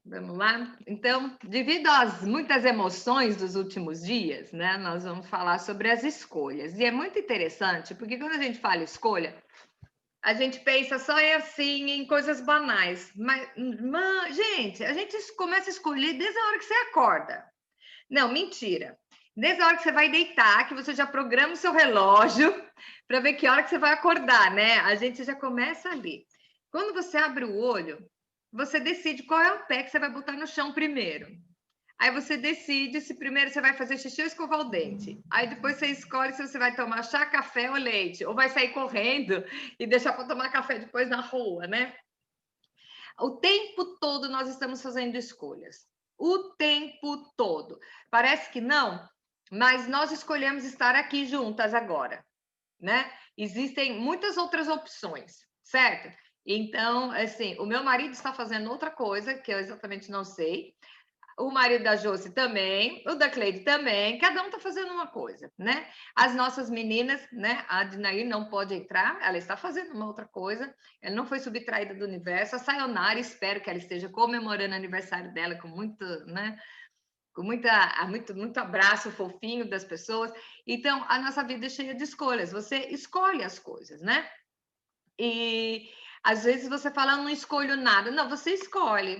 Vamos lá? Então, devido às muitas emoções dos últimos dias, né, nós vamos falar sobre as escolhas. E é muito interessante, porque quando a gente fala escolha, a gente pensa só assim em coisas banais. Mas, gente, a gente começa a escolher desde a hora que você acorda. Não, mentira. Desde a hora que você vai deitar, que você já programa o seu relógio para ver que hora que você vai acordar, né? A gente já começa ali. Quando você abre o olho, você decide qual é o pé que você vai botar no chão primeiro. Aí você decide se primeiro você vai fazer xixi ou escovar o dente. Aí depois você escolhe se você vai tomar chá, café ou leite. Ou vai sair correndo e deixar para tomar café depois na rua, né? O tempo todo nós estamos fazendo escolhas. O tempo todo. Parece que não, mas nós escolhemos estar aqui juntas agora, né? Existem muitas outras opções, certo? Então, assim, o meu marido está fazendo outra coisa que eu exatamente não sei. O marido da Josi também, o da Cleide também, cada um está fazendo uma coisa, né? As nossas meninas, né? A Adinair não pode entrar, ela está fazendo uma outra coisa, ela não foi subtraída do universo. A Sayonara, espero que ela esteja comemorando o aniversário dela com muito, né? Com muito abraço fofinho das pessoas. Então, a nossa vida é cheia de escolhas, você escolhe as coisas, né? E às vezes você fala, não escolho nada. Não, você escolhe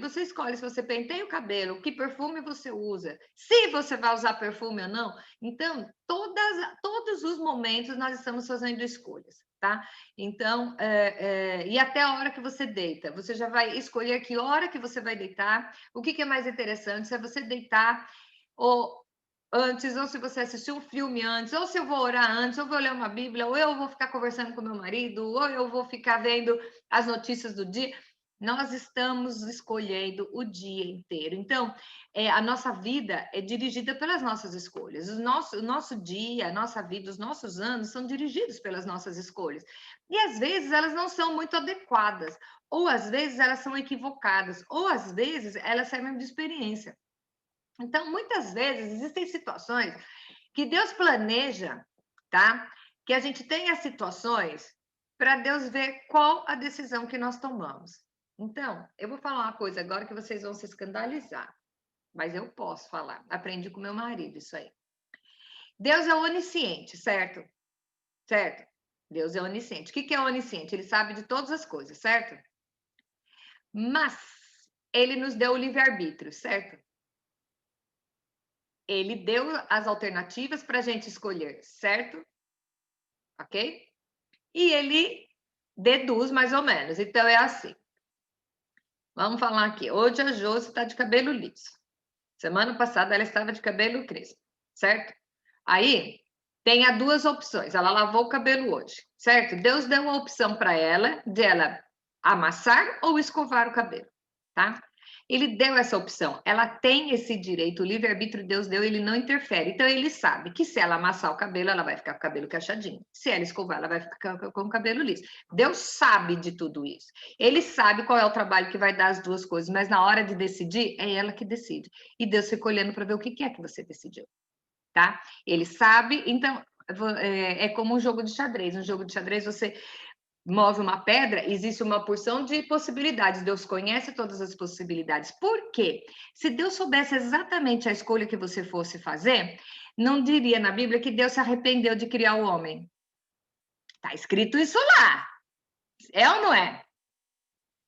se você penteia o cabelo, que perfume você usa, se você vai usar perfume ou não. Então, todos os momentos nós estamos fazendo escolhas, tá? Então, e até a hora que você deita, você já vai escolher que hora que você vai deitar. O que é mais interessante, se é você deitar ou antes, ou se você assistiu um filme antes, ou se eu vou orar antes, ou vou ler uma Bíblia, ou eu vou ficar conversando com meu marido, ou eu vou ficar vendo as notícias do dia. Nós estamos escolhendo o dia inteiro. Então, a nossa vida é dirigida pelas nossas escolhas. O nosso dia, a nossa vida, os nossos anos são dirigidos pelas nossas escolhas. E às vezes elas não são muito adequadas, ou às vezes elas são equivocadas, ou às vezes elas servem de experiência. Então, muitas vezes, existem situações que Deus planeja, tá? Que a gente tenha situações para Deus ver qual a decisão que nós tomamos. Então, eu vou falar uma coisa agora que vocês vão se escandalizar, mas eu posso falar. Aprendi com meu marido isso aí. Deus é onisciente, certo? Certo? Deus é onisciente. O que é onisciente? Ele sabe de todas as coisas, certo? Mas ele nos deu o livre-arbítrio, certo? Ele deu as alternativas para a gente escolher, certo? Ok? E ele deduz mais ou menos. Então, é assim. Vamos falar aqui. Hoje a Josi está de cabelo liso. Semana passada ela estava de cabelo crespo, certo? Aí tem as duas opções. Ela lavou o cabelo hoje, certo? Deus deu uma opção para ela de ela amassar ou escovar o cabelo, tá? Ele deu essa opção. Ela tem esse direito, o livre-arbítrio Deus deu, ele não interfere. Então ele sabe que se ela amassar o cabelo, ela vai ficar com o cabelo cacheadinho. Se ela escovar, ela vai ficar com o cabelo liso. Deus sabe de tudo isso. Ele sabe qual é o trabalho que vai dar as duas coisas, mas na hora de decidir, é ela que decide. E Deus fica olhando para ver o que é que você decidiu, tá? Ele sabe, então é como um jogo de xadrez. Um jogo de xadrez, você move uma pedra, existe uma porção de possibilidades. Deus conhece todas as possibilidades. Por quê? Se Deus soubesse exatamente a escolha que você fosse fazer, não diria na Bíblia que Deus se arrependeu de criar o homem. Está escrito isso lá. É ou não é?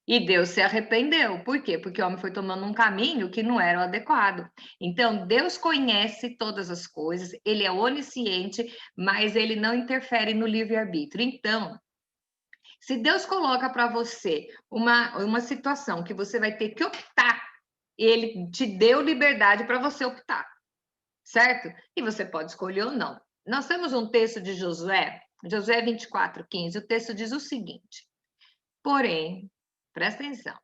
E Deus se arrependeu. Por quê? Porque o homem foi tomando um caminho que não era o adequado. Então, Deus conhece todas as coisas, ele é onisciente, mas ele não interfere no livre-arbítrio. Então, se Deus coloca para você uma situação que você vai ter que optar, ele te deu liberdade para você optar, certo? E você pode escolher ou não. Nós temos um texto de Josué 24:15. O texto diz o seguinte: porém, presta atenção,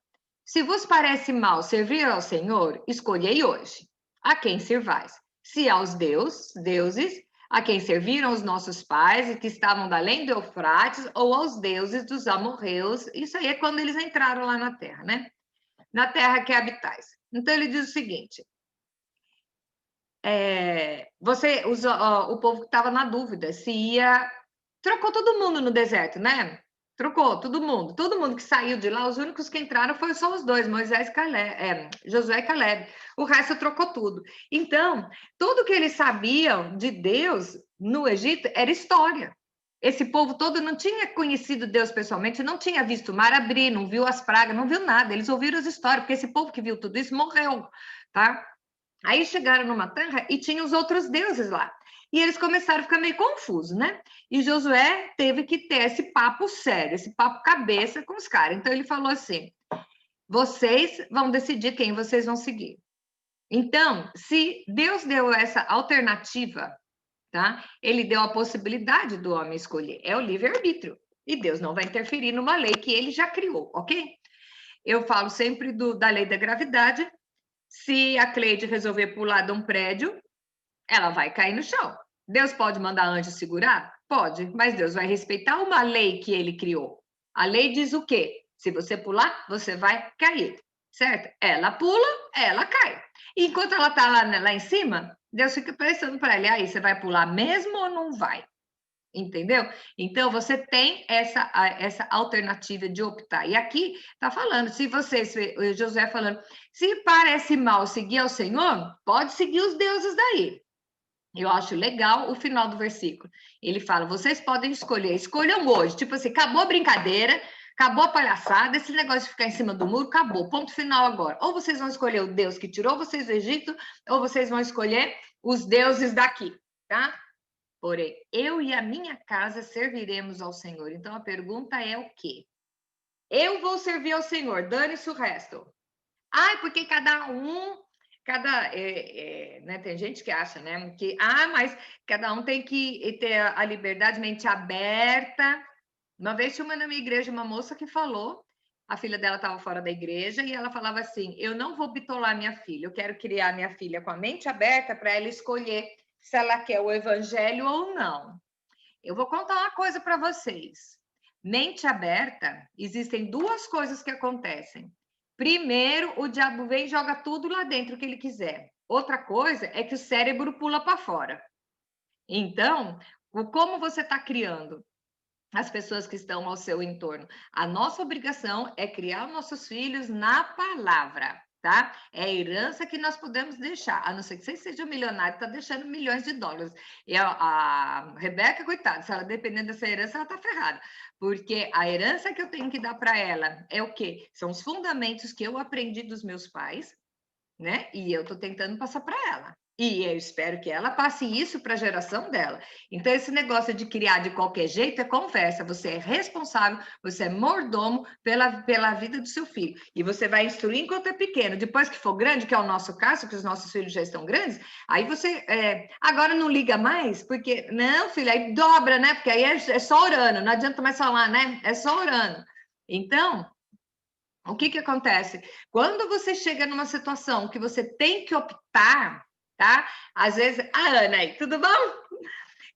se vos parece mal servir ao Senhor, escolhei hoje a quem servais. Se aos deuses, a quem serviram os nossos pais e que estavam da além do Eufrates, ou aos deuses dos amorreus. Isso aí é quando eles entraram lá na terra, né? Na terra que habitais. Então ele diz o seguinte: o povo que estava na dúvida se ia. Trocou todo mundo no deserto, né? Trocou, todo mundo que saiu de lá, os únicos que entraram foram só os dois, Moisés e Caleb, Josué e Caleb. O resto trocou tudo. Então, tudo que eles sabiam de Deus no Egito era história. Esse povo todo não tinha conhecido Deus pessoalmente, não tinha visto o mar abrir, não viu as pragas, não viu nada. Eles ouviram as histórias, porque esse povo que viu tudo isso morreu, tá? Aí chegaram numa terra e tinha os outros deuses lá. E eles começaram a ficar meio confusos, né? E Josué teve que ter esse papo sério, esse papo cabeça com os caras. Então ele falou assim: vocês vão decidir quem vocês vão seguir. Então, se Deus deu essa alternativa, tá? Ele deu a possibilidade do homem escolher. É o livre-arbítrio. E Deus não vai interferir numa lei que ele já criou, ok? Eu falo sempre da lei da gravidade. Se a Cleide resolver pular de um prédio, ela vai cair no chão. Deus pode mandar anjo segurar? Pode, mas Deus vai respeitar uma lei que ele criou. A lei diz o quê? Se você pular, você vai cair, certo? Ela pula, ela cai. E enquanto ela está lá em cima, Deus fica pensando para ela, aí, você vai pular mesmo ou não vai? Entendeu? Então, você tem essa alternativa de optar. E aqui está falando, se vocês, Josué falando, se parece mal seguir ao Senhor, pode seguir os deuses daí. Eu acho legal o final do versículo. Ele fala, vocês podem escolher, escolham hoje. Tipo assim, acabou a brincadeira, acabou a palhaçada, esse negócio de ficar em cima do muro, acabou, ponto final agora. Ou vocês vão escolher o Deus que tirou vocês do Egito, ou vocês vão escolher os deuses daqui, tá? Porém, eu e a minha casa serviremos ao Senhor. Então, a pergunta é o quê? Eu vou servir ao Senhor, dane-se o resto. Ai, porque né, tem gente que acha, né, que, mas cada um tem que ter a liberdade, mente aberta. Uma vez tinha na minha igreja uma moça que falou, a filha dela estava fora da igreja, e ela falava assim, eu não vou bitolar minha filha, eu quero criar minha filha com a mente aberta para ela escolher se ela quer o evangelho ou não. Eu vou contar uma coisa para vocês. Mente aberta, existem duas coisas que acontecem. Primeiro, o diabo vem e joga tudo lá dentro que ele quiser. Outra coisa é que o cérebro pula para fora. Então, como você está criando as pessoas que estão ao seu entorno? A nossa obrigação é criar nossos filhos na palavra. Tá? É a herança que nós podemos deixar, a não ser que você seja milionário, está deixando milhões de dólares. E a Rebeca, coitada, se ela depender dessa herança, ela está ferrada. Porque a herança que eu tenho que dar para ela é o quê? São os fundamentos que eu aprendi dos meus pais, né? E eu estou tentando passar para ela. E eu espero que ela passe isso para a geração dela. Então, esse negócio de criar de qualquer jeito é conversa. Você é responsável, você é mordomo pela vida do seu filho. E você vai instruir enquanto é pequeno. Depois que for grande, que é o nosso caso, que os nossos filhos já estão grandes, aí você agora não liga mais, porque, não, filho, aí dobra, né? Porque aí é só orando, não adianta mais falar, né? É só orando. Então, o que acontece? Quando você chega numa situação que você tem que optar, tá? Às vezes, Ana aí, tudo bom?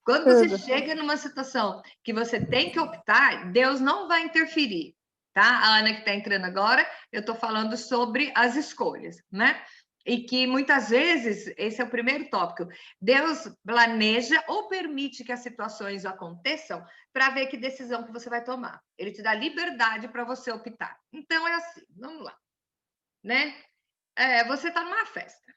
Quando você chega numa situação que você tem que optar, Deus não vai interferir, tá? A Ana que está entrando agora, eu estou falando sobre as escolhas, né? E que muitas vezes, esse é o primeiro tópico, Deus planeja ou permite que as situações aconteçam para ver que decisão que você vai tomar. Ele te dá liberdade para você optar. Então, é assim, vamos lá, né? Você está numa festa,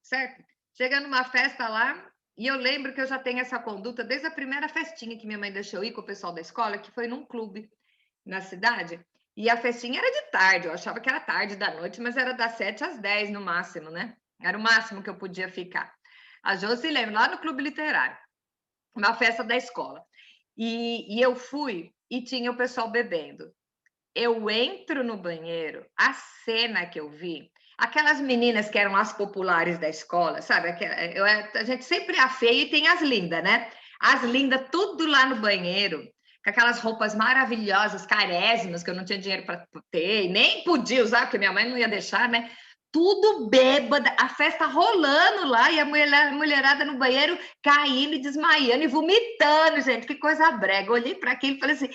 certo? Chega numa festa lá, e eu lembro que eu já tenho essa conduta desde a primeira festinha que minha mãe deixou ir com o pessoal da escola, que foi num clube na cidade, e a festinha era de tarde, eu achava que era tarde da noite, mas era das 7 às 10 no máximo, né? Era o máximo que eu podia ficar. A Josi lembra, lá no Clube Literário, uma festa da escola. E eu fui e tinha o pessoal bebendo. Eu entro no banheiro, a cena que eu vi, aquelas meninas que eram as populares da escola, sabe? A gente sempre é a feia e tem as lindas, né? As lindas, tudo lá no banheiro, com aquelas roupas maravilhosas, carésimas, que eu não tinha dinheiro para ter, nem podia usar, porque minha mãe não ia deixar, né? Tudo bêbada, a festa rolando lá e a mulherada no banheiro caindo e desmaiando e vomitando, gente, que coisa brega. Eu olhei para aquilo e falei assim: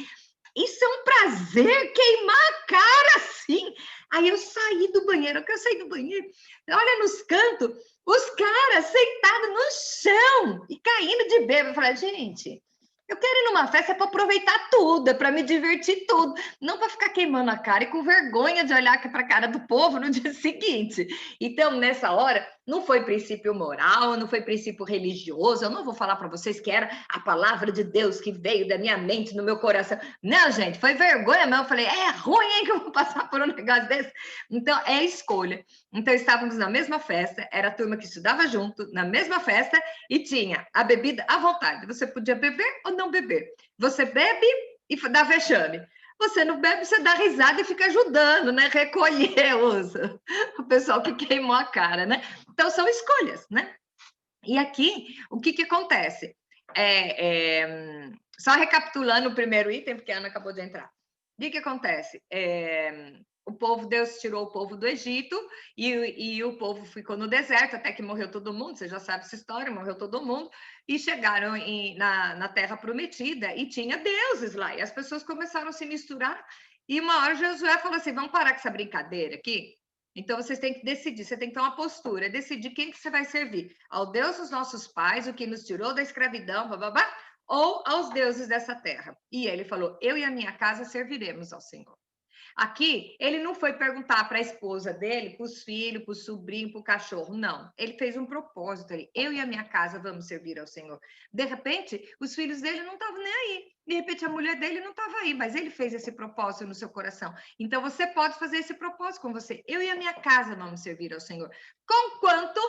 isso é um prazer, queimar a cara assim. Aí eu saí do banheiro, que eu saí do banheiro, olha nos cantos, os caras sentados no chão e caindo de bêbado. Eu falei, gente, Eu quero ir numa festa para aproveitar tudo, é para me divertir tudo, não para ficar queimando a cara e com vergonha de olhar para a cara do povo no dia seguinte. Então, nessa hora, não foi princípio moral, não foi princípio religioso, eu não vou falar para vocês que era a palavra de Deus que veio da minha mente, no meu coração. Não, gente, foi vergonha mesmo. Eu falei, é ruim, hein, que eu vou passar por um negócio desse. Então, é escolha. Então, estávamos na mesma festa, era a turma que estudava junto, na mesma festa, e tinha a bebida à vontade. Você podia beber ou não beber. Você bebe e dá vexame. Você não bebe, você dá risada e fica ajudando, né? Recolher o pessoal que queimou a cara, né? Então, são escolhas, né? E aqui, o que acontece? Só recapitulando o primeiro item, porque a Ana acabou de entrar. O que acontece? O povo, Deus tirou o povo do Egito e o povo ficou no deserto até que morreu todo mundo. Você já sabe essa história, morreu todo mundo e chegaram na Terra Prometida e tinha deuses lá e as pessoas começaram a se misturar e uma hora Josué falou assim, vamos parar com essa brincadeira aqui? Então vocês têm que decidir, você tem que ter uma postura, decidir quem que você vai servir, ao Deus dos nossos pais, o que nos tirou da escravidão, bababá, ou aos deuses dessa terra. E ele falou, eu e a minha casa serviremos ao Senhor. Aqui, ele não foi perguntar para a esposa dele, para os filhos, para o sobrinho, para o cachorro, não. Ele fez um propósito ali. Eu e a minha casa vamos servir ao Senhor. De repente, os filhos dele não estavam nem aí. De repente, a mulher dele não estava aí, mas ele fez esse propósito no seu coração. Então, você pode fazer esse propósito com você. Eu e a minha casa vamos servir ao Senhor. Conquanto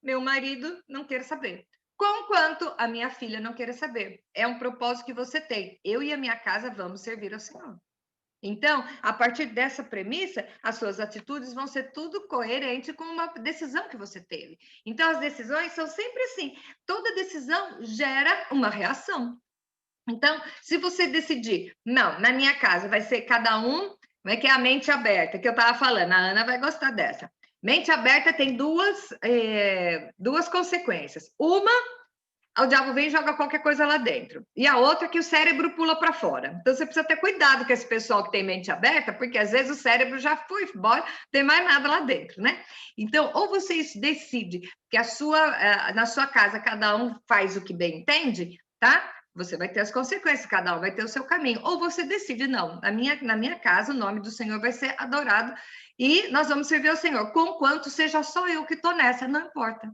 meu marido não queira saber. Conquanto a minha filha não queira saber. É um propósito que você tem. Eu e a minha casa vamos servir ao Senhor. Então, a partir dessa premissa, as suas atitudes vão ser tudo coerente com uma decisão que você teve. Então, as decisões são sempre assim. Toda decisão gera uma reação. Então, se você decidir, não, na minha casa vai ser cada um, como é que é a mente aberta, que eu estava falando, a Ana vai gostar dessa. Mente aberta tem duas consequências. Uma, o diabo vem e joga qualquer coisa lá dentro. E a outra é que o cérebro pula para fora. Então, você precisa ter cuidado com esse pessoal que tem mente aberta, porque às vezes o cérebro já foi embora, não tem mais nada lá dentro, né? Então, ou você decide que na sua casa cada um faz o que bem entende, tá? Você vai ter as consequências, cada um vai ter o seu caminho. Ou você decide, não, na minha casa o nome do Senhor vai ser adorado e nós vamos servir ao Senhor, conquanto seja só eu que estou nessa, não importa.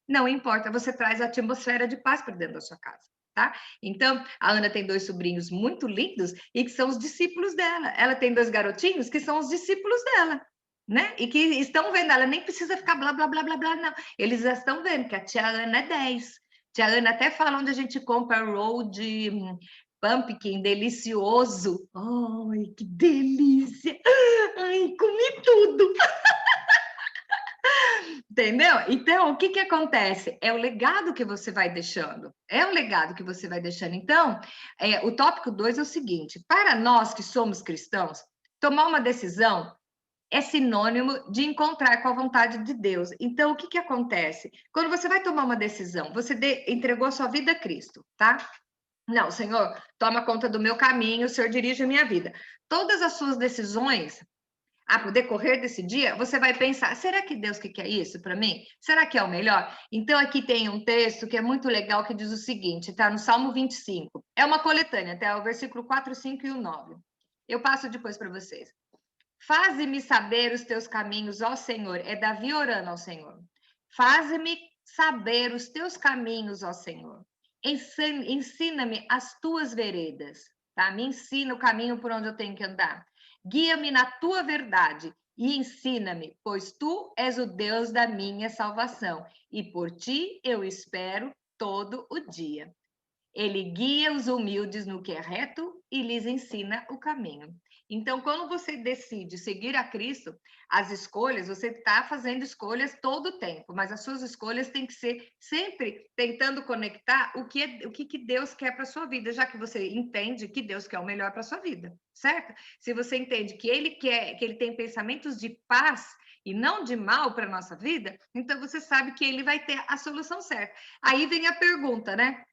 Não importa, você traz a atmosfera de paz para dentro da sua casa, tá? Então, a Ana tem 2 sobrinhos muito lindos e que são os discípulos dela. Ela tem 2 garotinhos que são os discípulos dela, né? E que estão vendo, ela nem precisa ficar blá, blá, blá, blá, blá, não. Eles já estão vendo que a tia Ana é 10. Tia Ana até fala onde a gente compra roll de pumpkin delicioso. Ai, que delícia! Ai, comi tudo! Entendeu? Então, o que acontece? É o legado que você vai deixando. É o legado que você vai deixando. Então, o tópico 2 é o seguinte: para nós que somos cristãos, tomar uma decisão é sinônimo de encontrar com a vontade de Deus. Então, o que acontece? Quando você vai tomar uma decisão, você entregou a sua vida a Cristo, tá? Não, Senhor, toma conta do meu caminho, o Senhor dirige a minha vida. Todas as suas decisões no decorrer desse dia, você vai pensar, será que Deus que quer isso para mim? Será que é o melhor? Então, aqui tem um texto que é muito legal, que diz o seguinte, está no Salmo 25. É uma coletânea, até o versículo 4, 5 e o 9. Eu passo depois para vocês. Faze-me saber os teus caminhos, ó Senhor. É Davi orando ao Senhor. Faze-me saber os teus caminhos, ó Senhor. Ensina-me as tuas veredas, tá? Me ensina o caminho por onde eu tenho que andar. Guia-me na tua verdade e ensina-me, pois tu és o Deus da minha salvação e por ti eu espero todo o dia. Ele guia os humildes no que é reto e lhes ensina o caminho. Então, quando você decide seguir a Cristo, as escolhas, você está fazendo escolhas todo o tempo, mas as suas escolhas têm que ser sempre tentando conectar o que Deus quer para a sua vida, já que você entende que Deus quer o melhor para a sua vida, certo? Se você entende que Ele quer, que Ele tem pensamentos de paz e não de mal para a nossa vida, então você sabe que Ele vai ter a solução certa. Aí vem a pergunta, né?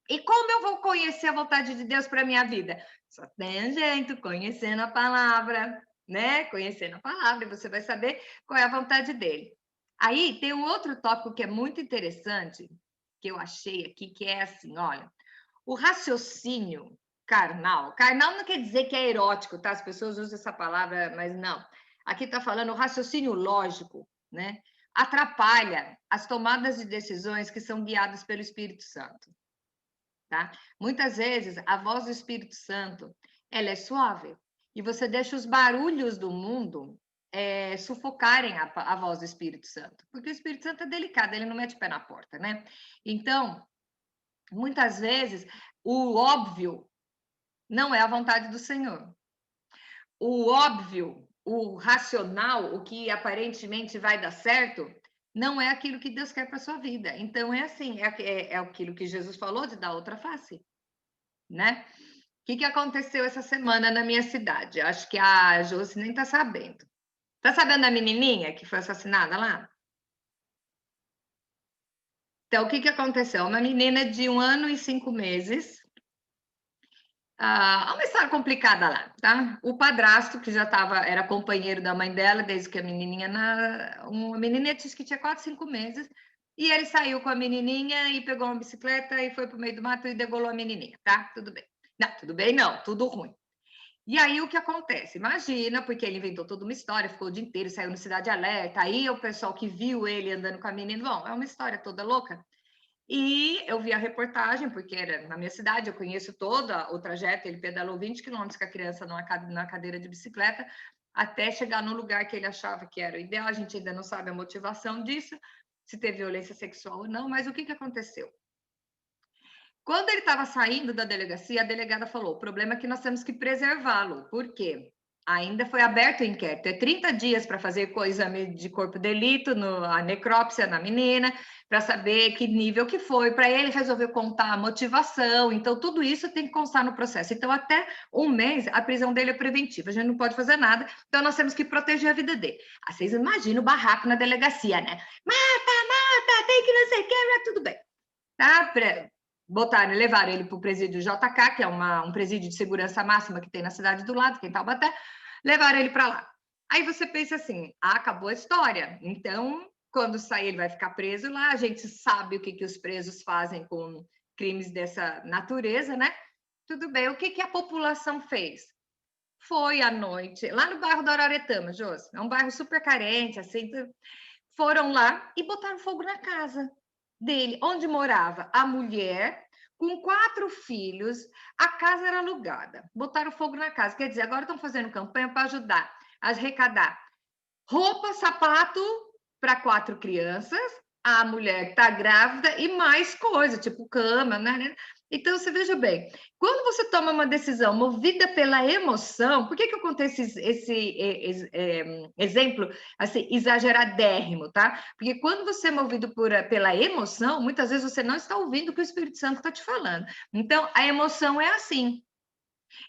E como eu vou conhecer a vontade de Deus para a minha vida? Só tem um jeito, conhecendo a palavra, né? Conhecendo a palavra, você vai saber qual é a vontade dele. Aí tem um outro tópico que é muito interessante, que eu achei aqui, que é assim, olha, O raciocínio carnal não quer dizer que é erótico, tá? As pessoas usam essa palavra, mas não. Aqui está falando o raciocínio lógico, né? Atrapalha as tomadas de decisões que são guiadas pelo Espírito Santo, tá? Muitas vezes a voz do Espírito Santo, ela é suave e você deixa os barulhos do mundo sufocarem a voz do Espírito Santo, porque o Espírito Santo é delicado, ele não mete o pé na porta, né? Então, muitas vezes, o óbvio não é a vontade do Senhor. O óbvio, o racional, o que aparentemente vai dar certo, não é aquilo que Deus quer para sua vida. Então, é assim, é aquilo que Jesus falou de dar outra face, né? O que aconteceu essa semana na minha cidade? Acho que a Josi nem está sabendo. Está sabendo da menininha que foi assassinada lá? Então, o que aconteceu? Uma menina de 1 ano e 5 meses. Uma história complicada lá, tá? O padrasto, que já era companheiro da mãe dela, desde que a menininha... Uma menininha que tinha 4, 5 meses. E ele saiu com a menininha e pegou uma bicicleta e foi para o meio do mato e degolou a menininha, tá? Tudo bem. Não, tudo bem não, tudo ruim. E aí, o que acontece? Imagina, porque ele inventou toda uma história, ficou o dia inteiro, saiu no Cidade Alerta, aí o pessoal que viu ele andando com a menina, bom, é uma história toda louca. E eu vi a reportagem, porque era na minha cidade, eu conheço todo o trajeto, ele pedalou 20 quilômetros com a criança na cadeira de bicicleta, até chegar no lugar que ele achava que era o ideal. A gente ainda não sabe a motivação disso, se teve violência sexual ou não, mas o que aconteceu? Quando ele estava saindo da delegacia, a delegada falou: o problema é que nós temos que preservá-lo. Por quê? Ainda foi aberto o inquérito. É 30 dias para fazer o exame de corpo de delito, a necrópsia na menina, para saber que nível que foi, para ele resolver contar a motivação. Então, tudo isso tem que constar no processo. Então, até 1 mês, a prisão dele é preventiva. A gente não pode fazer nada, então nós temos que proteger a vida dele. Vocês imaginam o barraco na delegacia, né? Mata, tem que não sei o que, tudo bem. Tá? Levaram ele para o presídio JK, que é um presídio de segurança máxima que tem na cidade do lado, que é em Taubaté, levaram ele para lá. Aí você pensa assim, acabou a história. Então, quando sair, ele vai ficar preso lá. A gente sabe o que os presos fazem com crimes dessa natureza, né? Tudo bem. O que a população fez? Foi à noite, lá no bairro da Araretama, Josi, é um bairro super carente, assim, foram lá e botaram fogo na casa dele, onde morava a mulher com 4 filhos. A casa era alugada, botaram fogo na casa. Quer dizer, agora estão fazendo campanha para ajudar a arrecadar roupa, sapato para 4 crianças, a mulher está grávida e mais coisa, tipo cama, né? Então, você veja bem, quando você toma uma decisão movida pela emoção, por que eu contei esse exemplo assim, exageradérrimo, tá? Porque quando você é movido pela emoção, muitas vezes você não está ouvindo o que o Espírito Santo está te falando. Então, a emoção é assim.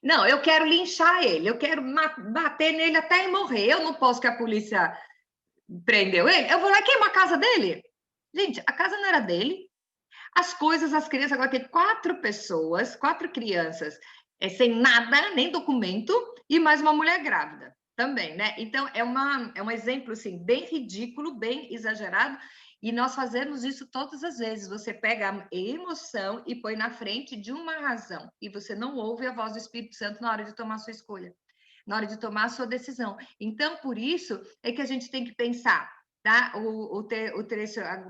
Não, eu quero linchar ele, eu quero bater nele até ele morrer. Eu não posso que a polícia prendeu ele, eu vou lá e queimo a casa dele. Gente, a casa não era dele. As coisas, as crianças, agora tem 4 pessoas, 4 crianças, sem nada, nem documento, e mais uma mulher grávida também, né? Então, é um exemplo, assim, bem ridículo, bem exagerado, e nós fazemos isso todas as vezes. Você pega a emoção e põe na frente de uma razão, e você não ouve a voz do Espírito Santo na hora de tomar a sua escolha, na hora de tomar a sua decisão. Então, por isso é que a gente tem que pensar, tá? O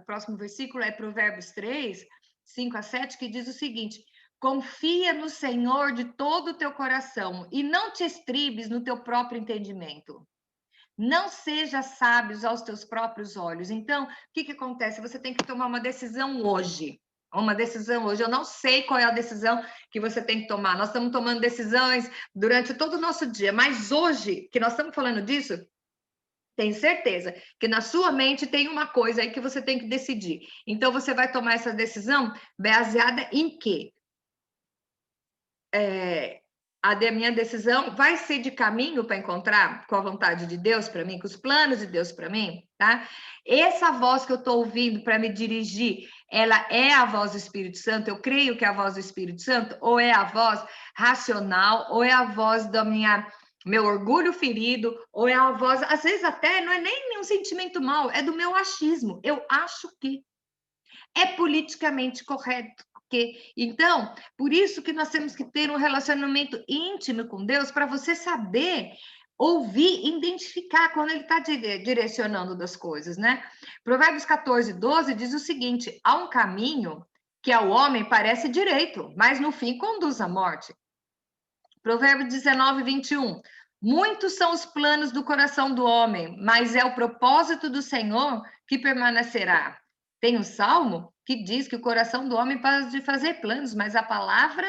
próximo versículo é Provérbios 3, 5 a 7, que diz o seguinte: confia no Senhor de todo o teu coração e não te estribes no teu próprio entendimento. Não seja sábio aos teus próprios olhos. Então, o que acontece? Você tem que tomar uma decisão hoje. Uma decisão hoje. Eu não sei qual é a decisão que você tem que tomar. Nós estamos tomando decisões durante todo o nosso dia, mas hoje, que nós estamos falando disso, tenho certeza que na sua mente tem uma coisa aí que você tem que decidir. Então, você vai tomar essa decisão baseada em quê? A minha decisão vai ser de caminho para encontrar com a vontade de Deus para mim, com os planos de Deus para mim, tá? Essa voz que eu estou ouvindo para me dirigir, ela é a voz do Espírito Santo? Eu creio que é a voz do Espírito Santo? Ou é a voz racional? Ou é a voz da meu orgulho ferido? Ou é a voz, às vezes até não é nem nenhum sentimento mau, é do meu achismo. Eu acho que é politicamente correto Então, por isso que nós temos que ter um relacionamento íntimo com Deus, para você saber ouvir, identificar quando ele está direcionando das coisas, né? Provérbios 14, 12 diz o seguinte: há um caminho que ao homem parece direito, mas no fim conduz à morte. Provérbios 19, 21. Muitos são os planos do coração do homem, mas é o propósito do Senhor que permanecerá. Tem um salmo que diz que o coração do homem pode fazer planos, mas a palavra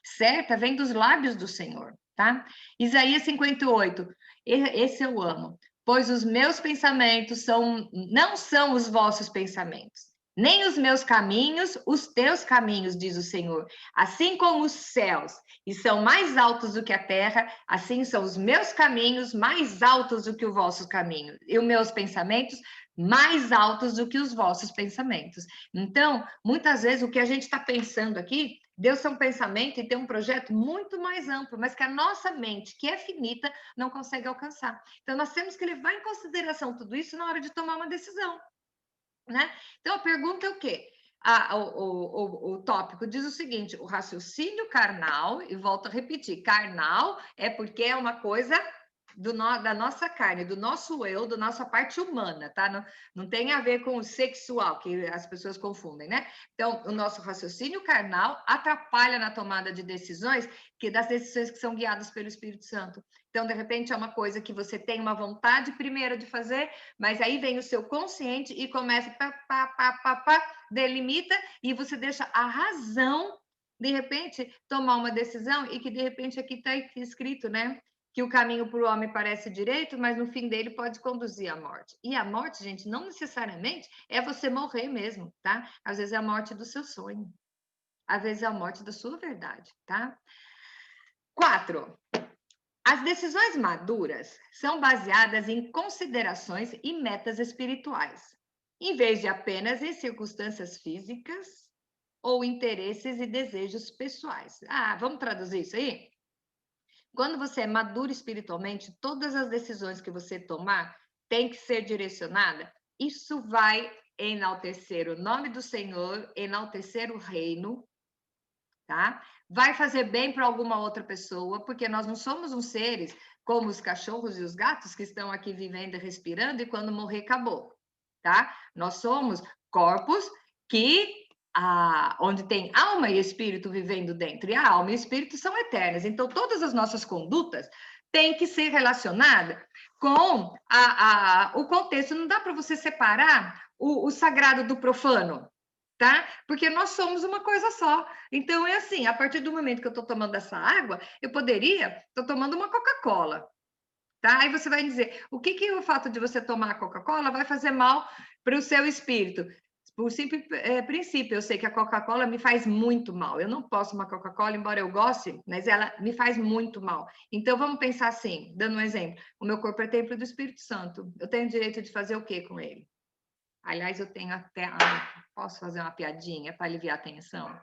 certa vem dos lábios do Senhor, tá? Isaías 58. Esse eu amo. Pois os meus pensamentos não são os vossos pensamentos, nem os meus caminhos, os teus caminhos, diz o Senhor. Assim como os céus e são mais altos do que a terra, assim são os meus caminhos mais altos do que os vossos caminhos, e os meus pensamentos mais altos do que os vossos pensamentos. Então, muitas vezes, o que a gente está pensando aqui, Deus tem um pensamento e tem um projeto muito mais amplo, mas que a nossa mente, que é finita, não consegue alcançar. Então, nós temos que levar em consideração tudo isso na hora de tomar uma decisão, né? Então, a pergunta é o quê? O tópico diz o seguinte: o raciocínio carnal, e volto a repetir, carnal é porque é uma coisa da nossa carne, do nosso eu, da nossa parte humana, tá? Não tem a ver com o sexual, que as pessoas confundem, né? Então, o nosso raciocínio carnal atrapalha na tomada de decisões, das decisões que são guiadas pelo Espírito Santo. Então, de repente, é uma coisa que você tem uma vontade primeira de fazer, mas aí vem o seu consciente e começa delimita, e você deixa a razão, de repente, tomar uma decisão, e que, de repente, aqui está escrito, né? Que o caminho para o homem parece direito, mas no fim dele pode conduzir à morte. E a morte, gente, não necessariamente é você morrer mesmo, tá? Às vezes é a morte do seu sonho. Às vezes é a morte da sua verdade, tá? 4. As decisões maduras são baseadas em considerações e metas espirituais, em vez de apenas em circunstâncias físicas ou interesses e desejos pessoais. Vamos traduzir isso aí? Quando você é maduro espiritualmente, todas as decisões que você tomar têm que ser direcionadas. Isso vai enaltecer o nome do Senhor, enaltecer o reino, tá? Vai fazer bem para alguma outra pessoa, porque nós não somos uns seres como os cachorros e os gatos que estão aqui vivendo e respirando e quando morrer acabou, tá? Nós somos corpos que onde tem alma e espírito vivendo dentro, e a alma e o espírito são eternas. Então, todas as nossas condutas têm que ser relacionadas com o contexto. Não dá para você separar o sagrado do profano, tá? Porque nós somos uma coisa só. Então, é assim, a partir do momento que eu estou tomando essa água, eu poderia estar tomando uma Coca-Cola, tá? Aí você vai dizer, o que o fato de você tomar a Coca-Cola vai fazer mal para o seu espírito? Por simples princípio, eu sei que a Coca-Cola me faz muito mal. Eu não posso tomar Coca-Cola, embora eu goste, mas ela me faz muito mal. Então, vamos pensar assim, dando um exemplo. O meu corpo é templo do Espírito Santo. Eu tenho direito de fazer o quê com ele? Aliás, eu tenho até... posso fazer uma piadinha para aliviar a tensão?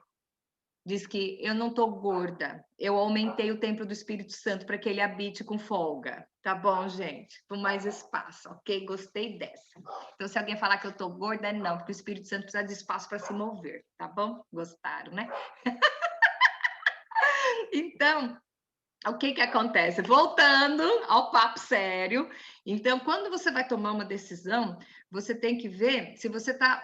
Diz que eu não estou gorda, eu aumentei o templo do Espírito Santo para que ele habite com folga. Tá bom, gente? Com mais espaço, ok? Gostei dessa. Então, se alguém falar que eu estou gorda, não, porque o Espírito Santo precisa de espaço para se mover, tá bom? Gostaram, né? Então, o que acontece? Voltando ao papo sério. Então, quando você vai tomar uma decisão, você tem que ver se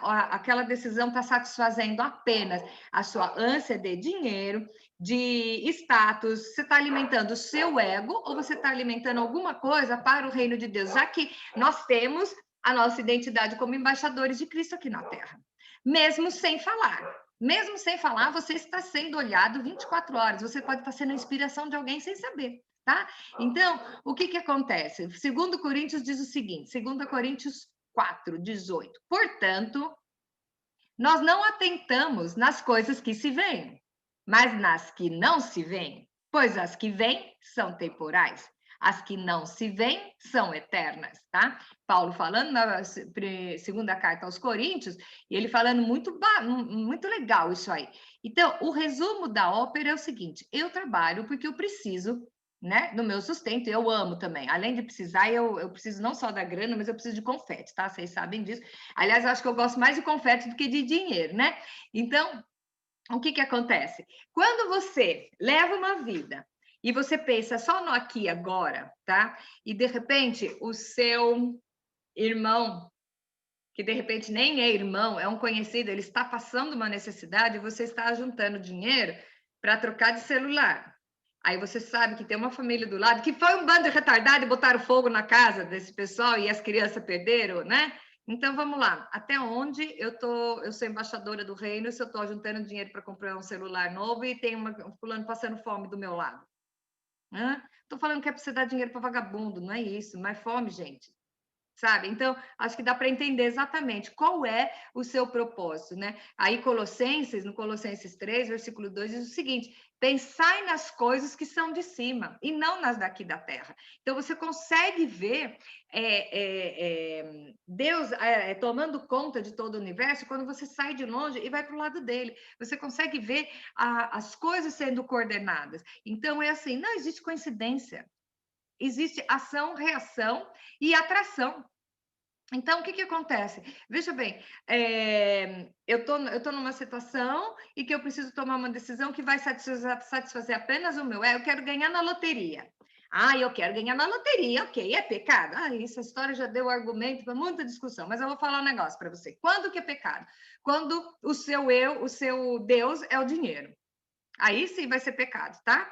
aquela decisão está satisfazendo apenas a sua ânsia de dinheiro, de status, você está alimentando o seu ego ou você está alimentando alguma coisa para o reino de Deus, já que nós temos a nossa identidade como embaixadores de Cristo aqui na Terra, mesmo sem falar. Mesmo sem falar, você está sendo olhado 24 horas. Você pode estar sendo a inspiração de alguém sem saber, tá? Então, o que acontece? 2 Coríntios diz o seguinte, 2 Coríntios 4, 18. Portanto, nós não atentamos nas coisas que se veem, mas nas que não se veem, pois as que vêm são temporais. As que não se veem são eternas, tá? Paulo falando na segunda carta aos Coríntios, e ele falando muito legal isso aí. Então, o resumo da ópera é o seguinte: eu trabalho porque eu preciso, né, do meu sustento, eu amo também. Além de precisar, eu preciso não só da grana, mas eu preciso de confete, tá? Vocês sabem disso. Aliás, eu acho que eu gosto mais de confete do que de dinheiro, né? Então, o que acontece? Quando você leva uma vida e você pensa só no aqui e agora, tá? E de repente o seu irmão, que de repente nem é irmão, é um conhecido, ele está passando uma necessidade e você está juntando dinheiro para trocar de celular. Aí você sabe que tem uma família do lado que foi um bando de retardado e botaram fogo na casa desse pessoal e as crianças perderam, né? Então vamos lá, até onde eu sou embaixadora do reino, se eu estou juntando dinheiro para comprar um celular novo e tem um fulano passando fome do meu lado. Estou falando que é para você dar dinheiro para vagabundo, não é isso, não é fome, gente. Sabe? Então, acho que dá para entender exatamente qual é o seu propósito, né? Aí, no Colossenses 3, versículo 2, diz o seguinte: pensai nas coisas que são de cima e não nas daqui da terra. Então, você consegue ver Deus tomando conta de todo o universo quando você sai de longe e vai para o lado dele. Você consegue ver as coisas sendo coordenadas. Então, é assim, não existe coincidência. Existe ação, reação e atração. Então, o que acontece? Veja bem, eu tô numa situação e que eu preciso tomar uma decisão que vai satisfazer apenas o meu. Eu quero ganhar na loteria. Eu quero ganhar na loteria, ok, é pecado. Essa história já deu argumento para muita discussão, mas eu vou falar um negócio para você. Quando que é pecado? Quando o seu Deus é o dinheiro. Aí sim vai ser pecado, tá?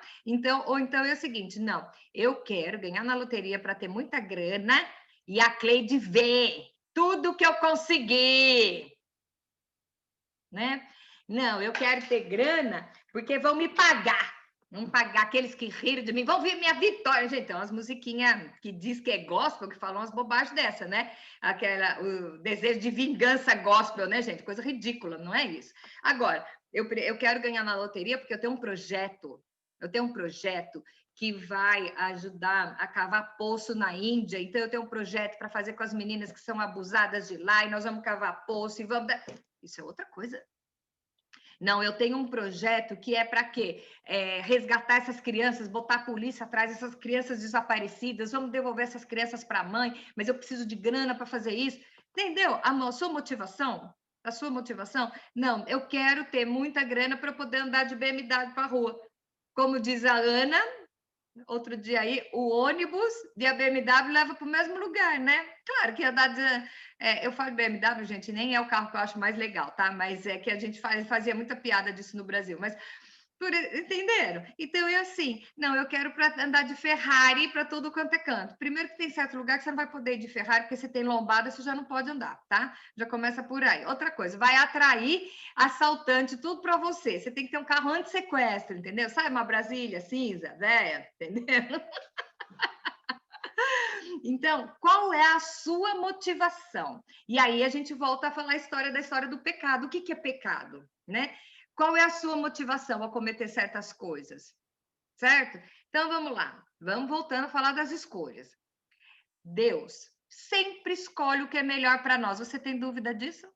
Ou então é o seguinte, não, eu quero ganhar na loteria para ter muita grana e a Cleide vê tudo que eu conseguir, né? Não, eu quero ter grana porque vão me pagar. Vão pagar aqueles que riram de mim, vão ver minha vitória. Gente, tem umas musiquinhas que diz que é gospel, que falam umas bobagens dessa, né? O desejo de vingança gospel, né, gente? Coisa ridícula, não é isso? Agora, eu quero ganhar na loteria porque eu tenho um projeto. Eu tenho um projeto que vai ajudar a cavar poço na Índia. Então, eu tenho um projeto para fazer com as meninas que são abusadas de lá, e nós vamos cavar poço e vamos... Isso é outra coisa. Não, eu tenho um projeto que é para quê? Resgatar essas crianças, botar a polícia atrás dessas crianças desaparecidas, vamos devolver essas crianças para a mãe, mas eu preciso de grana para fazer isso. Entendeu? A sua motivação? A sua motivação? Não, eu quero ter muita grana para poder andar de BMW para a rua. Como diz a Ana, outro dia aí, o ônibus e a BMW leva para o mesmo lugar, né? Claro que andar eu falo BMW, gente, nem é o carro que eu acho mais legal, tá? Mas é que a gente fazia muita piada disso no Brasil. Mas entenderam? Então é assim, não, eu quero andar de Ferrari para todo quanto é canto. Primeiro que tem certo lugar que você não vai poder ir de Ferrari, porque você tem lombada, você já não pode andar, tá? Já começa por aí. Outra coisa, vai atrair assaltante, tudo para você. Você tem que ter um carro anti-sequestro, entendeu? Sabe uma Brasília cinza, velha, entendeu? Então, qual é a sua motivação? E aí a gente volta a falar da história do pecado. O que é pecado, né? Qual é a sua motivação a cometer certas coisas? Certo? Então, vamos lá. Vamos voltando a falar das escolhas. Deus sempre escolhe o que é melhor para nós. Você tem dúvida disso?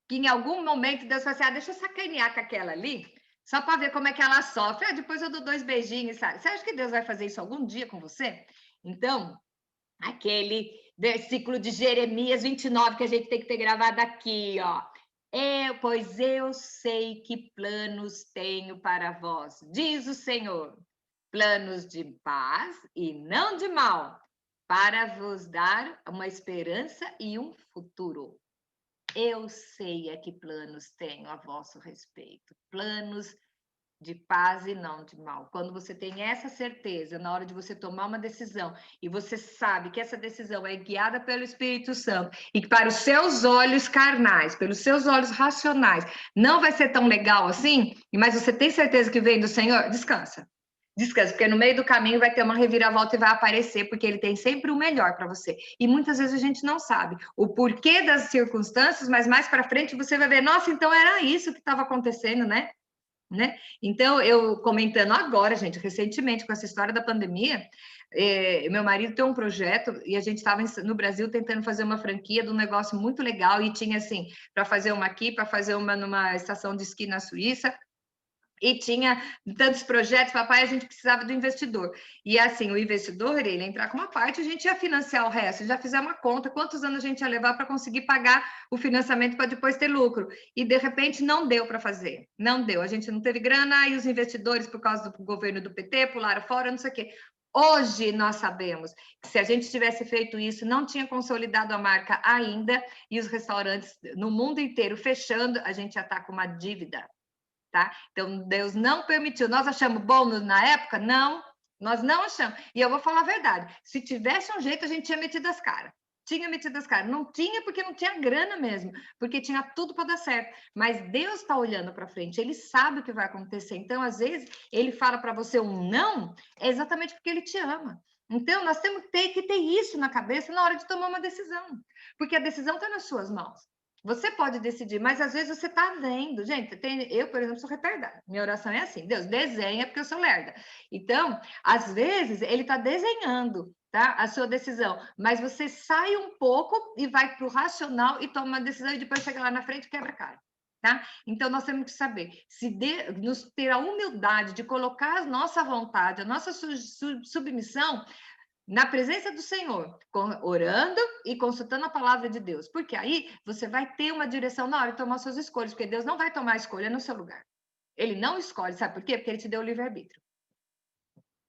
Que em algum momento Deus fala assim, deixa eu sacanear com aquela ali, só para ver como é que ela sofre. Depois eu dou 2 beijinhos, sabe? Você acha que Deus vai fazer isso algum dia com você? Então, aquele versículo de Jeremias 29 que a gente tem que ter gravado aqui, ó. Pois eu sei que planos tenho para vós, diz o Senhor, planos de paz e não de mal, para vos dar uma esperança e um futuro. Eu sei que planos tenho a vosso respeito, planos de paz e não de mal. Quando você tem essa certeza, na hora de você tomar uma decisão, e você sabe que essa decisão é guiada pelo Espírito Santo, e que para os seus olhos carnais, pelos seus olhos racionais, não vai ser tão legal assim, mas você tem certeza que vem do Senhor, descansa. Descansa, porque no meio do caminho vai ter uma reviravolta e vai aparecer, porque ele tem sempre o melhor para você. E muitas vezes a gente não sabe o porquê das circunstâncias, mas mais para frente você vai ver, nossa, então era isso que estava acontecendo, né? Então, eu comentando agora, gente, recentemente, com essa história da pandemia, meu marido tem um projeto e a gente estava no Brasil tentando fazer uma franquia de um negócio muito legal e tinha, assim, para fazer uma aqui, para fazer uma numa estação de esqui na Suíça, e tinha tantos projetos, papai, a gente precisava do investidor. E assim, o investidor, ele ia entrar com uma parte, a gente ia financiar o resto, já fizemos uma conta, quantos anos a gente ia levar para conseguir pagar o financiamento para depois ter lucro. E de repente não deu para fazer, não deu. A gente não teve grana e os investidores, por causa do governo do PT, pularam fora, não sei o quê. Hoje nós sabemos que se a gente tivesse feito isso, não tinha consolidado a marca ainda, e os restaurantes no mundo inteiro fechando, a gente já está com uma dívida. Tá? Então, Deus não permitiu. Nós achamos bom na época? Não, nós não achamos. E eu vou falar a verdade. Se tivesse um jeito, a gente tinha metido as caras. Tinha metido as caras. Não tinha porque não tinha grana mesmo, porque tinha tudo para dar certo. Mas Deus está olhando para frente, Ele sabe o que vai acontecer. Então, às vezes, Ele fala para você um não, é exatamente porque Ele te ama. Então, nós temos que ter isso na cabeça na hora de tomar uma decisão, porque a decisão está nas suas mãos. Você pode decidir, mas às vezes você está vendo. Gente, eu, por exemplo, sou retardada. Minha oração é assim: Deus, desenha, porque eu sou lerda. Então, às vezes, ele está desenhando, tá? A sua decisão. Mas você sai um pouco e vai para o racional e toma uma decisão e depois chega lá na frente e quebra a cara. Tá? Então, nós temos que saber, nos ter a humildade de colocar a nossa vontade, a nossa submissão na presença do Senhor, orando e consultando a palavra de Deus, porque aí você vai ter uma direção na hora de tomar suas escolhas, porque Deus não vai tomar a escolha no seu lugar. Ele não escolhe, sabe por quê? Porque ele te deu o livre-arbítrio.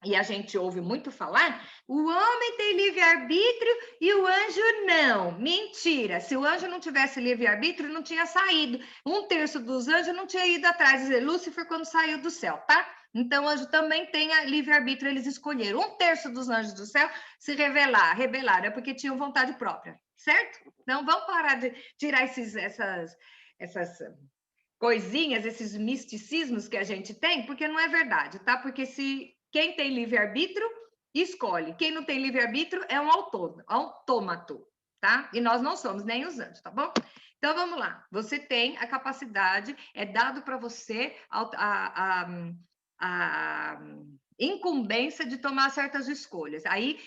E a gente ouve muito falar, o homem tem livre-arbítrio e o anjo não. Mentira! Se o anjo não tivesse livre-arbítrio, não tinha saído. 1/3 dos anjos não tinha ido atrás de Lúcifer quando saiu do céu, tá? Então, o anjo também tem livre-arbítrio, eles escolheram. 1/3 dos anjos do céu se rebelaram, é porque tinham vontade própria, certo? Então, vamos parar de tirar essas coisinhas, esses misticismos que a gente tem, porque não é verdade, tá? Porque quem tem livre-arbítrio, escolhe. Quem não tem livre-arbítrio é um autômato, tá? E nós não somos nem os anjos, tá bom? Então, vamos lá. Você tem a capacidade, é dado para você a incumbência de tomar certas escolhas. Aí,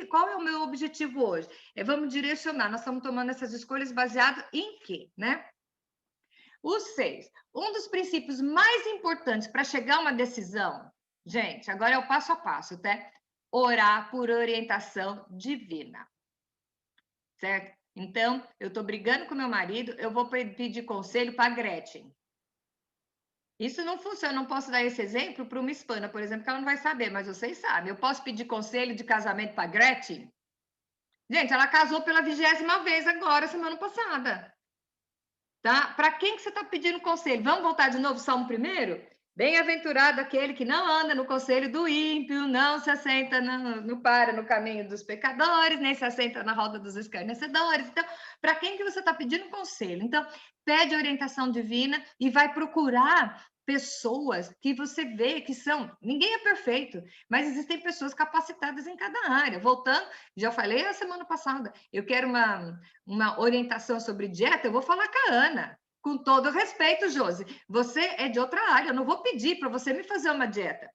qual é o meu objetivo hoje? Vamos direcionar. Nós estamos tomando essas escolhas baseado em quê, né? O 6. Um dos princípios mais importantes para chegar a uma decisão, gente, agora é o passo a passo, tá? Orar por orientação divina. Certo? Então, eu estou brigando com meu marido, eu vou pedir conselho para a Gretchen. Isso não funciona, eu não posso dar esse exemplo para uma hispana, por exemplo, que ela não vai saber, mas vocês sabem. Eu posso pedir conselho de casamento para a Gretchen? Gente, ela casou pela 20ª vez agora, semana passada. Tá? Para quem que você está pedindo conselho? Vamos voltar de novo, Salmo 1? Bem-aventurado aquele que não anda no conselho do ímpio, não se assenta, não para no caminho dos pecadores, nem se assenta na roda dos escarnecedores. Então, para quem que você está pedindo conselho? Então, pede orientação divina e vai procurar pessoas que você vê que são... Ninguém é perfeito, mas existem pessoas capacitadas em cada área. Voltando, já falei a semana passada, eu quero uma orientação sobre dieta, eu vou falar com a Ana. Com todo respeito, Josi, você é de outra área, eu não vou pedir para você me fazer uma dieta,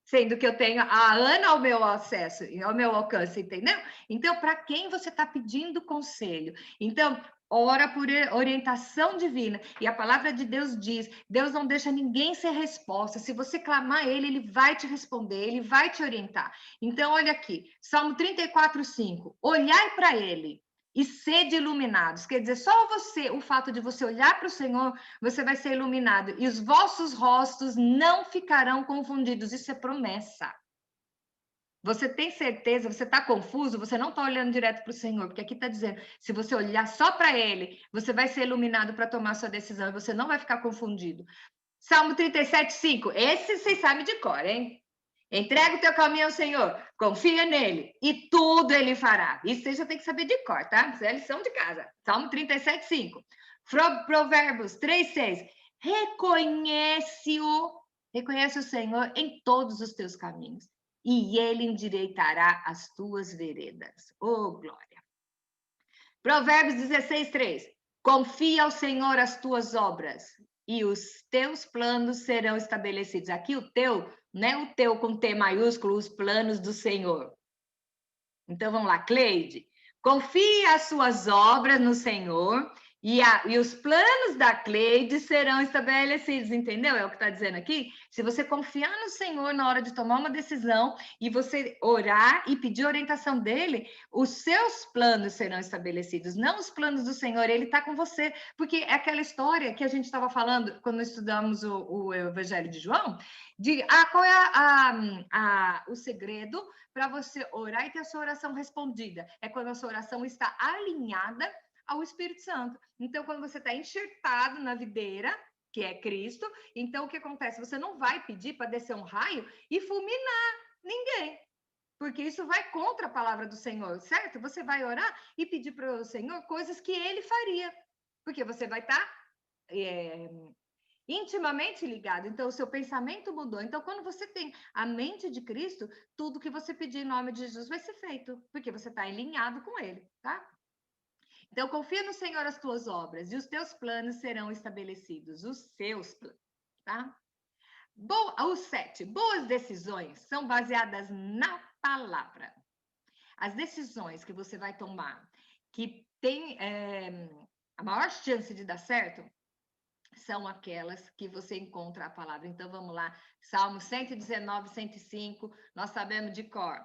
sendo que eu tenho a Ana ao meu acesso, ao meu alcance, entendeu? Então, para quem você está pedindo conselho? Então, ora por orientação divina. E a palavra de Deus diz, Deus não deixa ninguém sem resposta. Se você clamar a Ele, Ele vai te responder, Ele vai te orientar. Então, olha aqui, Salmo 34:5. Olhai para Ele e sede iluminados. Quer dizer, só você, o fato de você olhar para o Senhor, você vai ser iluminado. E os vossos rostos não ficarão confundidos. Isso é promessa. Você tem certeza, você está confuso, você não está olhando direto para o Senhor, porque aqui está dizendo, se você olhar só para Ele, você vai ser iluminado para tomar sua decisão e você não vai ficar confundido. Salmo 37:5. Esse vocês sabem de cor, hein? Entrega o teu caminho ao Senhor, confia nele e tudo ele fará. Isso você já tem que saber de cor, tá? Isso é lição de casa. Salmo 37:5. Provérbios 3:6. Reconhece o Senhor em todos os teus caminhos e ele endireitará as tuas veredas. Oh, glória. Provérbios 16:3. Confia ao Senhor as tuas obras e os teus planos serão estabelecidos. Aqui o teu, não é o teu com T maiúsculo, os planos do Senhor. Então vamos lá, Cleide. Confie as suas obras no Senhor E os planos da Cleide serão estabelecidos, entendeu? É o que está dizendo aqui. Se você confiar no Senhor na hora de tomar uma decisão e você orar e pedir orientação dele, os seus planos serão estabelecidos, não os planos do Senhor. Ele está com você, porque é aquela história que a gente estava falando quando estudamos o Evangelho de João, de qual é o segredo para você orar e ter a sua oração respondida? É quando a sua oração está alinhada ao Espírito Santo. Então, quando você está enxertado na videira, que é Cristo, então o que acontece? Você não vai pedir para descer um raio e fulminar ninguém, porque isso vai contra a palavra do Senhor, certo? Você vai orar e pedir para o Senhor coisas que ele faria, porque você vai estar intimamente ligado. Então, o seu pensamento mudou. Então, quando você tem a mente de Cristo, tudo que você pedir em nome de Jesus vai ser feito, porque você está alinhado com ele, tá? Então, confia no Senhor as tuas obras e os teus planos serão estabelecidos, os seus planos, tá? O 7. Boas decisões são baseadas na palavra. As decisões que você vai tomar, que tem a maior chance de dar certo, são aquelas que você encontra a palavra. Então, vamos lá. Salmo 119, 105, nós sabemos de cor.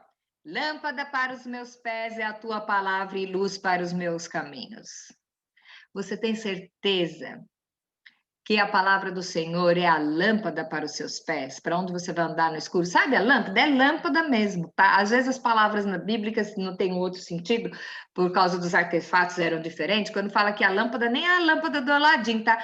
Lâmpada para os meus pés é a tua palavra e luz para os meus caminhos. Você tem certeza que a palavra do Senhor é a lâmpada para os seus pés, para onde você vai andar no escuro? Sabe a lâmpada? É lâmpada mesmo, tá? Às vezes as palavras na Bíblia não têm outro sentido, por causa dos artefatos eram diferentes. Quando fala que a lâmpada, nem é a lâmpada do Aladim, tá?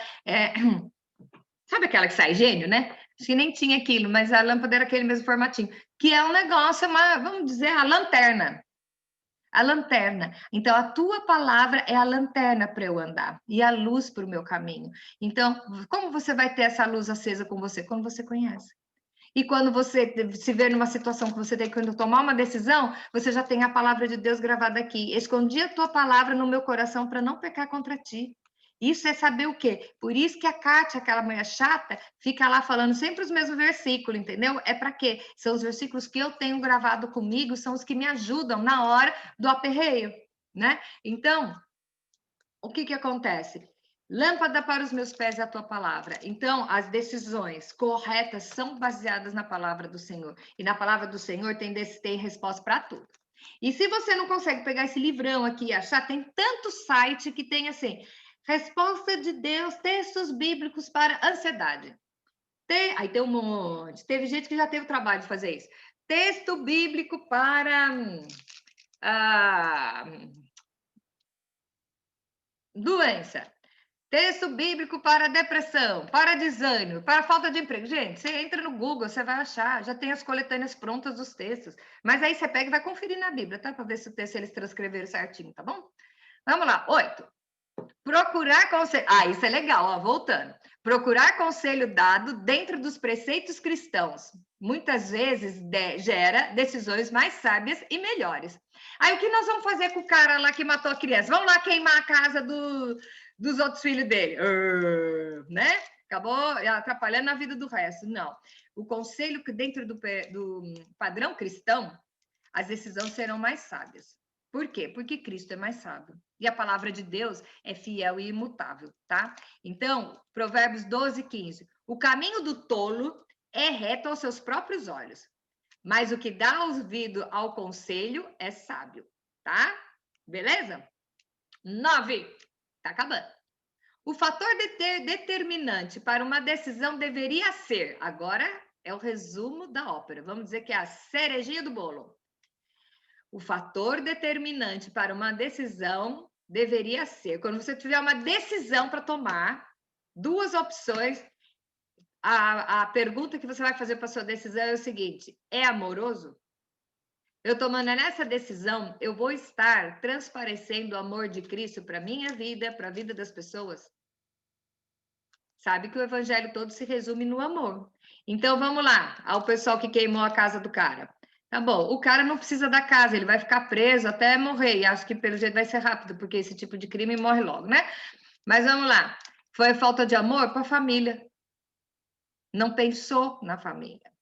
Sabe aquela que sai gênio, né? Acho que nem tinha aquilo, mas a lâmpada era aquele mesmo formatinho, que é um negócio, vamos dizer, a lanterna. A lanterna. Então, a tua palavra é a lanterna para eu andar e a luz para o meu caminho. Então, como você vai ter essa luz acesa com você? Quando você conhece. E quando você se vê numa situação que você tem que tomar uma decisão, você já tem a palavra de Deus gravada aqui. Escondi a tua palavra no meu coração para não pecar contra ti. Isso é saber o quê? Por isso que a Kátia, aquela mulher chata, fica lá falando sempre os mesmos versículos, entendeu? É para quê? São os versículos que eu tenho gravado comigo, são os que me ajudam na hora do aperreio, né? Então, o que acontece? Lâmpada para os meus pés é a tua palavra. Então, as decisões corretas são baseadas na palavra do Senhor. E na palavra do Senhor tem resposta para tudo. E se você não consegue pegar esse livrão aqui e achar, tem tanto site que tem resposta de Deus, textos bíblicos para ansiedade. Aí tem um monte. Teve gente que já teve o trabalho de fazer isso. Texto bíblico para doença. Texto bíblico para depressão, para desânimo, para falta de emprego. Gente, você entra no Google, você vai achar, já tem as coletâneas prontas dos textos. Mas aí você pega e vai conferir na Bíblia, tá? Para ver se o texto eles transcreveram certinho, tá bom? Vamos lá. 8. Procurar conselho. Isso é legal, ó, voltando. Procurar conselho dado dentro dos preceitos cristãos. Muitas vezes gera decisões mais sábias e melhores. Aí o que nós vamos fazer com o cara lá que matou a criança? Vamos lá queimar a casa dos outros filhos dele, né? Acabou atrapalhando a vida do resto. Não. O conselho que dentro do padrão cristão, as decisões serão mais sábias. Por quê? Porque Cristo é mais sábio. E a palavra de Deus é fiel e imutável, tá? Então, Provérbios 12, 15. O caminho do tolo é reto aos seus próprios olhos, mas o que dá ouvido ao conselho é sábio, tá? Beleza? 9. Tá acabando. O fator determinante para uma decisão deveria ser, agora é o resumo da ópera, vamos dizer que é a cerejinha do bolo. O fator determinante para uma decisão deveria ser, quando você tiver uma decisão para tomar, duas opções, a pergunta que você vai fazer para a sua decisão é o seguinte: é amoroso? Eu tomando nessa decisão, eu vou estar transparecendo o amor de Cristo para a minha vida, para a vida das pessoas? Sabe que o evangelho todo se resume no amor. Então, vamos lá, ao pessoal que queimou a casa do cara. Tá bom, o cara não precisa da casa, ele vai ficar preso até morrer. E acho que pelo jeito vai ser rápido, porque esse tipo de crime morre logo, né? Mas vamos lá. Foi falta de amor para a família. Não pensou na família,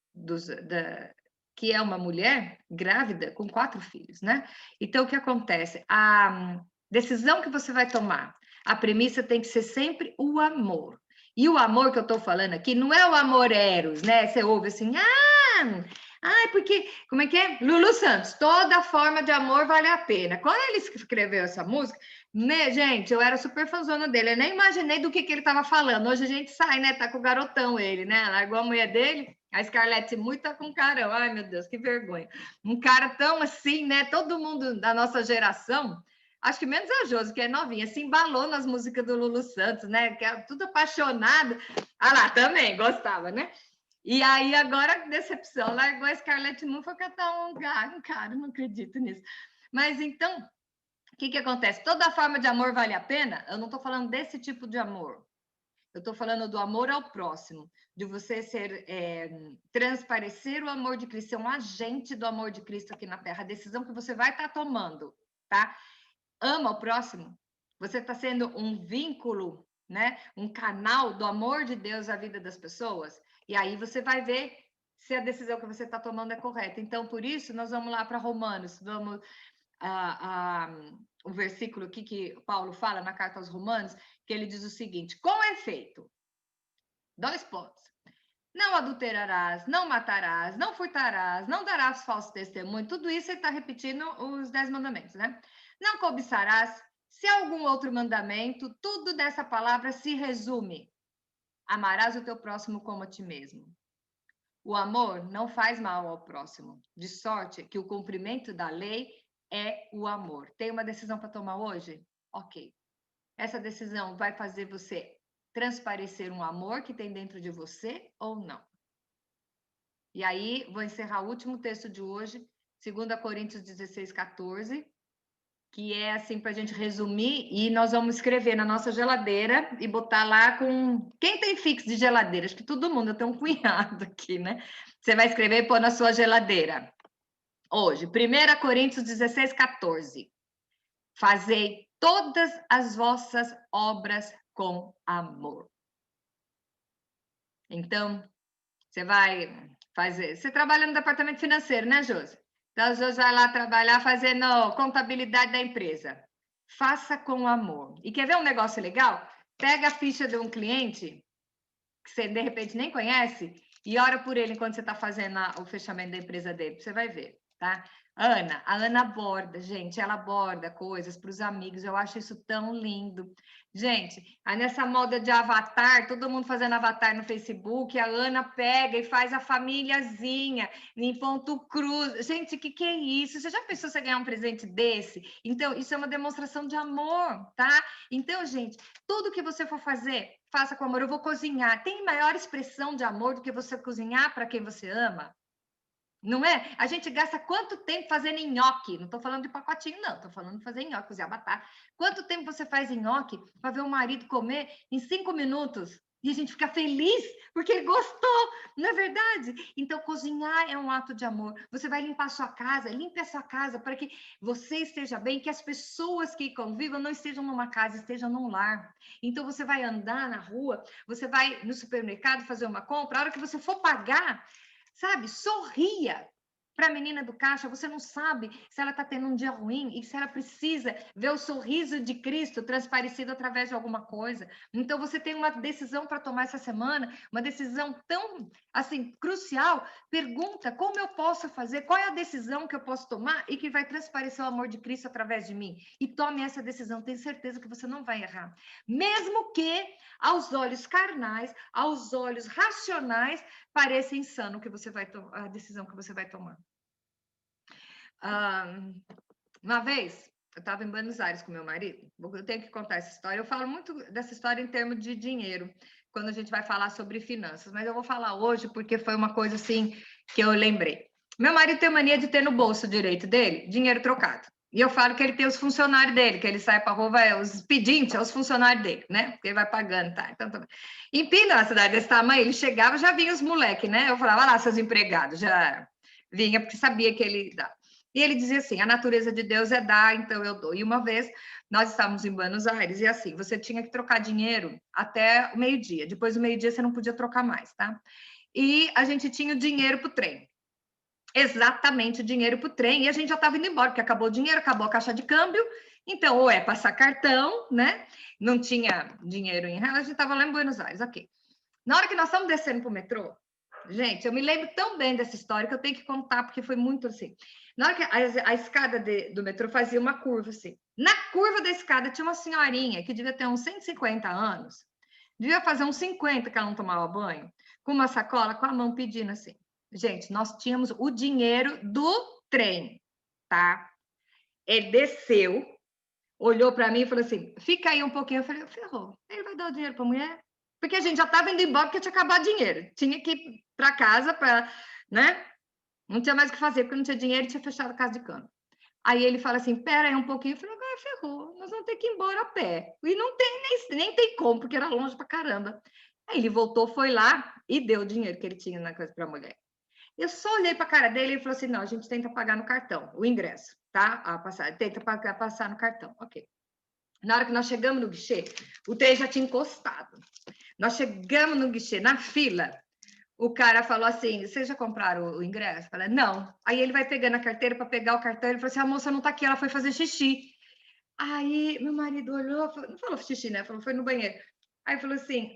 que é uma mulher grávida com 4 filhos, né? Então, o que acontece? A decisão que você vai tomar, a premissa tem que ser sempre o amor. E o amor que eu estou falando aqui não é o amor eros, né? Você ouve assim, porque, como é que é? Lulu Santos, toda forma de amor vale a pena. Quando ele escreveu essa música, né, gente, eu era super fãzona dele, eu nem imaginei do que ele estava falando. Hoje a gente sai, né? Tá com o garotão ele, né? Largou a mulher dele, a Scarlett muito tá com um carão. Ai, meu Deus, que vergonha. Um cara tão assim, né? Todo mundo da nossa geração, acho que menos a Josi, que é novinha, se embalou nas músicas do Lulu Santos, né? Que é tudo apaixonada. Ah lá, também gostava, né? E aí, agora, decepção, largou a Scarlett Moon, foi catar um cara, não acredito nisso. Mas então, o que acontece? Toda forma de amor vale a pena? Eu não estou falando desse tipo de amor. Eu estou falando do amor ao próximo, de você transparecer o amor de Cristo, ser um agente do amor de Cristo aqui na Terra, a decisão que você vai estar tomando, tá? Ama o próximo, você está sendo um vínculo, né? Um canal do amor de Deus à vida das pessoas, e aí você vai ver se a decisão que você está tomando é correta. Então, por isso, nós vamos lá para Romanos, vamos o versículo aqui que Paulo fala na carta aos Romanos, que ele diz o seguinte: com efeito, 2 pontos. Não adulterarás, não matarás, não furtarás, não darás falso testemunho. Tudo isso ele está repetindo os 10 mandamentos, né? Não cobiçarás. Se algum outro mandamento, tudo dessa palavra se resume: amarás o teu próximo como a ti mesmo. O amor não faz mal ao próximo, de sorte que o cumprimento da lei é o amor. Tem uma decisão para tomar hoje? Ok. Essa decisão vai fazer você transparecer um amor que tem dentro de você ou não? E aí, vou encerrar o último texto de hoje, 2 Coríntios 16, 14, que é assim para a gente resumir, e nós vamos escrever na nossa geladeira e botar lá com... Quem tem fixo de geladeira? Acho que todo mundo, eu tenho um cunhado aqui, né? Você vai escrever e pôr na sua geladeira. Hoje, 1 Coríntios 16, 14. Fazei todas as vossas obras com amor. Então, você vai fazer... Você trabalha no departamento financeiro, né, Josi? Então, a Josi vai lá trabalhar fazendo contabilidade da empresa. Faça com amor. E quer ver um negócio legal? Pega a ficha de um cliente que você, de repente, nem conhece e ora por ele enquanto você está fazendo o fechamento da empresa dele. Você vai ver, tá? A Ana borda, gente, ela borda coisas para os amigos, eu acho isso tão lindo. Gente, aí nessa moda de avatar, todo mundo fazendo avatar no Facebook, a Ana pega e faz a famíliazinha em ponto cruz. Gente, o que é isso? Você já pensou você ganhar um presente desse? Então, isso é uma demonstração de amor, tá? Então, gente, tudo que você for fazer, faça com amor. Eu vou cozinhar. Tem maior expressão de amor do que você cozinhar para quem você ama? Não é? A gente gasta quanto tempo fazendo nhoque? Não estou falando de pacotinho, não. Estou falando de fazer nhoque, cozinhar batata. Quanto tempo você faz nhoque para ver o marido comer em 5 minutos? E a gente fica feliz porque ele gostou, não é verdade? Então, cozinhar é um ato de amor. Você vai limpar a sua casa, limpe a sua casa para que você esteja bem, que as pessoas que convivam não estejam numa casa, estejam num lar. Então, você vai andar na rua, você vai no supermercado fazer uma compra, a hora que você for pagar, sabe, sorria para a menina do caixa. Você não sabe se ela está tendo um dia ruim e se ela precisa ver o sorriso de Cristo transparecido através de alguma coisa. Então, você tem uma decisão para tomar essa semana, uma decisão tão, assim, crucial. Pergunta, como eu posso fazer? Qual é a decisão que eu posso tomar e que vai transparecer o amor de Cristo através de mim? E tome essa decisão, tenho certeza que você não vai errar. Mesmo que, aos olhos carnais, aos olhos racionais, pareça insano que você vai a decisão que você vai tomar. Uma vez, eu estava em Buenos Aires com meu marido, eu tenho que contar essa história. Eu falo muito dessa história em termos de dinheiro, quando a gente vai falar sobre finanças, mas eu vou falar hoje porque foi uma coisa assim que eu lembrei. Meu marido tem mania de ter no bolso direito dele dinheiro trocado. E eu falo que ele tem os funcionários dele, que ele sai para a rua, os pedintes, é os funcionários dele, né? Porque ele vai pagando, tá? Então, em Pina, na cidade desse tamanho, ele chegava, já vinha os moleques, né? Eu falava, lá, seus empregados, já vinha, porque sabia que ele dava. E ele dizia assim, a natureza de Deus é dar, então eu dou. E uma vez, nós estávamos em Buenos Aires, e assim, você tinha que trocar dinheiro até o meio-dia. Depois do meio-dia, você não podia trocar mais, tá? E a gente tinha o dinheiro para o trem. Exatamente o dinheiro para o trem, e a gente já estava indo embora, porque acabou o dinheiro, acabou a caixa de câmbio, Então, ou é passar cartão, né? Não tinha dinheiro em real, a gente estava lá em Buenos Aires, ok. Na hora que nós estamos descendo para o metrô, gente, eu me lembro tão bem dessa história que eu tenho que contar, porque foi muito assim. Na hora que a escada do metrô fazia uma curva assim. Na curva da escada tinha uma senhorinha que devia ter uns 150 anos, devia fazer uns 50 que ela não tomava banho, com uma sacola, com a mão pedindo assim. Gente, nós tínhamos o dinheiro do trem, tá? Ele desceu, olhou para mim e falou assim: fica aí um pouquinho. Eu falei: ferrou, ele vai dar o dinheiro para a mulher? Porque a gente já estava indo embora porque tinha acabado o dinheiro. Tinha que ir para casa, para, né? Não tinha mais o que fazer, porque não tinha dinheiro e tinha fechado a casa de câmbio. Aí ele fala assim: pera aí um pouquinho. Eu falei: agora ferrou, nós vamos ter que ir embora a pé. E não tem nem tem como, porque era longe pra caramba. Aí ele voltou, foi lá e deu o dinheiro que ele tinha na coisa para a mulher. Eu só olhei para a cara dele e falou assim: não, a gente tenta pagar no cartão, o ingresso, tá? A passagem, tenta passar no cartão, ok. Na hora que nós chegamos no guichê, o trem já tinha encostado. Nós chegamos no guichê, na fila, o cara falou assim: vocês já compraram o ingresso? Eu falei: não. Aí ele vai pegando a carteira para pegar o cartão, ele falou assim: a moça não está aqui, ela foi fazer xixi. Aí meu marido olhou, não falou xixi, né? Falou: foi no banheiro. Aí falou assim: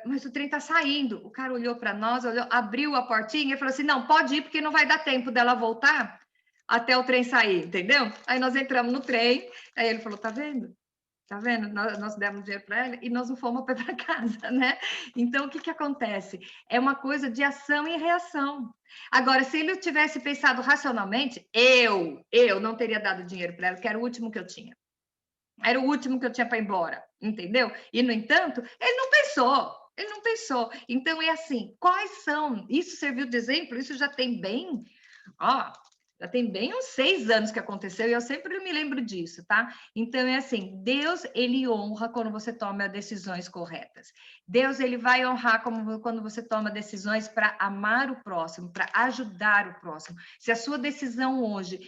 mas o trem está saindo. O cara olhou para nós, abriu a portinha e falou assim: não, pode ir, porque não vai dar tempo dela voltar até o trem sair, entendeu? Aí nós entramos no trem, aí ele falou: tá vendo? Tá vendo? Nós demos dinheiro para ela e nós não fomos para casa, né? Então, o que que acontece? É uma coisa de ação e reação. Agora, se ele tivesse pensado racionalmente, eu não teria dado dinheiro para ela, que era o último que eu tinha. Era o último que eu tinha para ir embora, entendeu? E, no entanto, ele não pensou. Ele não pensou. Então, é assim, quais são? Isso serviu de exemplo? Isso já tem bem... Ó, já tem bem uns 6 anos que aconteceu e eu sempre me lembro disso, tá? Então é assim, Deus, ele honra quando você toma decisões corretas. Deus, ele vai honrar quando você toma decisões para amar o próximo, para ajudar o próximo. Se a sua decisão hoje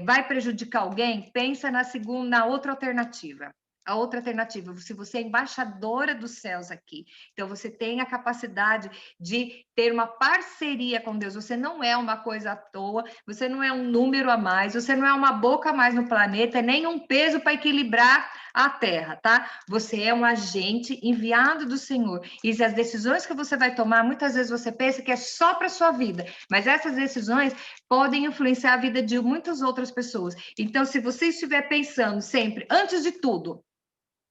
vai prejudicar alguém, pensa na outra alternativa. A outra alternativa, se você é embaixadora dos céus aqui, então você tem a capacidade de ter uma parceria com Deus. Você não é uma coisa à toa, você não é um número a mais, você não é uma boca a mais no planeta, nem um peso para equilibrar a Terra, tá? Você é um agente enviado do Senhor. E as decisões que você vai tomar, muitas vezes você pensa que é só para sua vida, mas essas decisões podem influenciar a vida de muitas outras pessoas. Então, se você estiver pensando sempre, antes de tudo,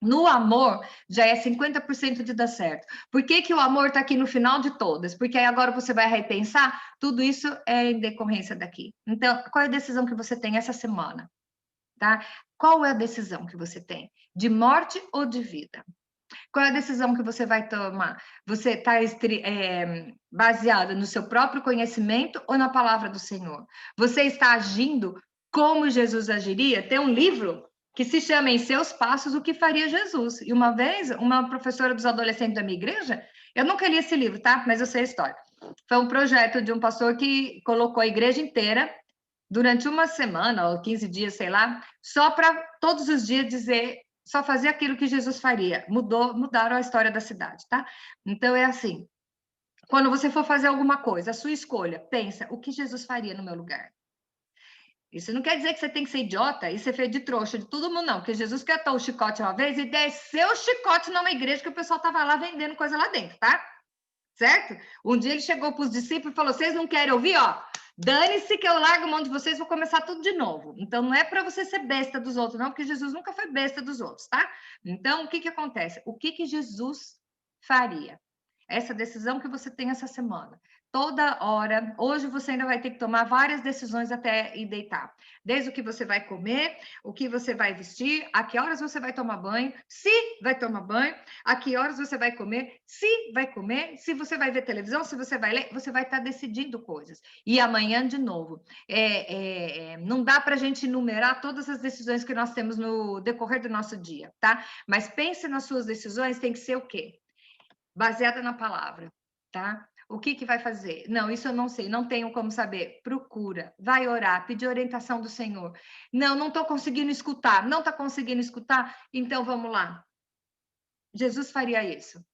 no amor, já é 50% de dar certo. Por que que o amor está aqui no final de todas? Porque aí agora você vai repensar, tudo isso é em decorrência daqui. Então, qual é a decisão que você tem essa semana? Tá? Qual é a decisão que você tem? De morte ou de vida? Qual é a decisão que você vai tomar? Você está baseada no seu próprio conhecimento ou na palavra do Senhor? Você está agindo como Jesus agiria? Tem um livro que se chama Em Seus Passos, o que faria Jesus. E uma vez, uma professora dos adolescentes da minha igreja, eu nunca li esse livro, tá? Mas eu sei a história. Foi um projeto de um pastor que colocou a igreja inteira durante uma semana ou 15 dias, sei lá, só para todos os dias dizer, só fazer aquilo que Jesus faria. Mudaram a história da cidade, tá? Então é assim, quando você for fazer alguma coisa, a sua escolha, pensa, o que Jesus faria no meu lugar? Isso não quer dizer que você tem que ser idiota e ser feio de trouxa de todo mundo, não. Porque Jesus catou o chicote uma vez e desceu o chicote numa igreja que o pessoal estava lá vendendo coisa lá dentro, tá? Certo? Um dia ele chegou para os discípulos e falou: vocês não querem ouvir? Ó, dane-se que eu largo mão de vocês, vou começar tudo de novo. Então, não é para você ser besta dos outros, não, porque Jesus nunca foi besta dos outros, tá? Então, o que que acontece? O que que Jesus faria? Essa decisão que você tem essa semana. Toda hora, hoje você ainda vai ter que tomar várias decisões até ir deitar. Desde o que você vai comer, o que você vai vestir, a que horas você vai tomar banho, se vai tomar banho, a que horas você vai comer, se vai comer, se você vai ver televisão, se você vai ler, você vai estar decidindo coisas. E amanhã, de novo, não dá para a gente enumerar todas as decisões que nós temos no decorrer do nosso dia, tá? Mas pense nas suas decisões, tem que ser o quê? Baseada na palavra, tá? O que que vai fazer? Não, isso eu não sei, não tenho como saber. Procura, vai orar, pedir orientação do Senhor. Não estou conseguindo escutar. Não está conseguindo escutar? Então vamos lá. Jesus faria isso.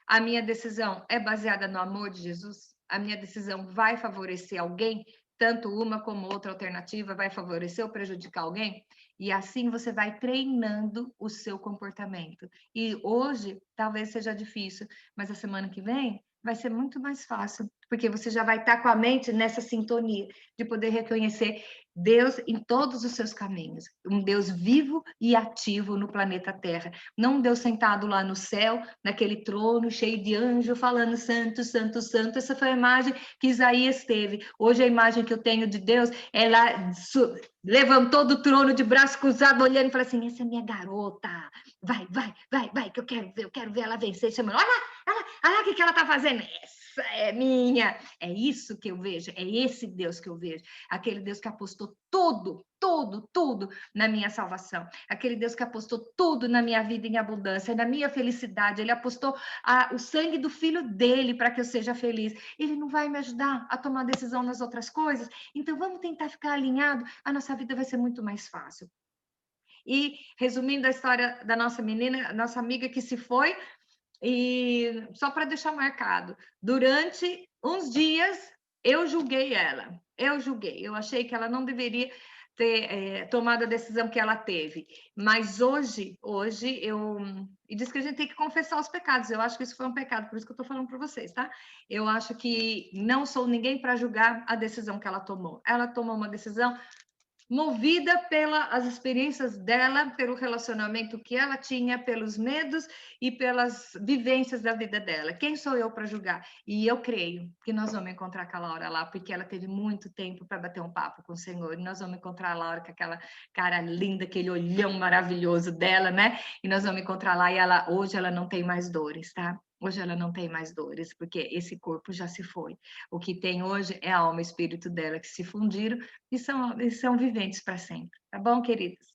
A minha decisão é baseada no amor de Jesus? A minha decisão vai favorecer alguém? tanto uma como outra alternativa vai favorecer ou prejudicar alguém, e assim você vai treinando o seu comportamento. E hoje talvez seja difícil, mas a semana que vem vai ser muito mais fácil, porque você já vai estar com a mente nessa sintonia de poder reconhecer Deus em todos os seus caminhos, um Deus vivo e ativo no planeta Terra, não um Deus sentado lá no céu, naquele trono cheio de anjo falando santo, santo, santo. Essa foi a imagem que Isaías teve. Hoje a imagem que eu tenho de Deus, ela levantou do trono de braço cruzado, olhando e falou assim: essa é minha garota, vai, vai, vai, vai, que eu quero ver ela vencer, chamando, olha lá o que ela está fazendo, essa é minha. É isso que eu vejo, é esse Deus que eu vejo, aquele Deus que apostou tudo, tudo, tudo na minha salvação, aquele Deus que apostou tudo na minha vida em abundância, na minha felicidade. Ele apostou o sangue do filho dele para que eu seja feliz. Ele não vai me ajudar a tomar decisão nas outras coisas? Então vamos tentar ficar alinhado, a nossa vida vai ser muito mais fácil. E resumindo a história da nossa menina, nossa amiga que se foi, e só para deixar marcado, durante uns dias eu julguei ela, eu achei que ela não deveria ter tomado a decisão que ela teve, mas hoje eu, e diz que a gente tem que confessar os pecados, eu acho que isso foi um pecado, por isso que eu estou falando para vocês, tá? Eu acho que não sou ninguém para julgar a decisão que ela tomou uma decisão movida pelas experiências dela, pelo relacionamento que ela tinha, pelos medos e pelas vivências da vida dela. Quem sou eu para julgar? E eu creio que nós vamos encontrar aquela hora lá, porque ela teve muito tempo para bater um papo com o Senhor, e nós vamos encontrar lá a hora com aquela cara linda, aquele olhão maravilhoso dela, né? E nós vamos encontrar lá, e hoje ela não tem mais dores, tá? Hoje ela não tem mais dores, porque esse corpo já se foi. O que tem hoje é a alma e o espírito dela que se fundiram e são viventes para sempre. Tá bom, queridos?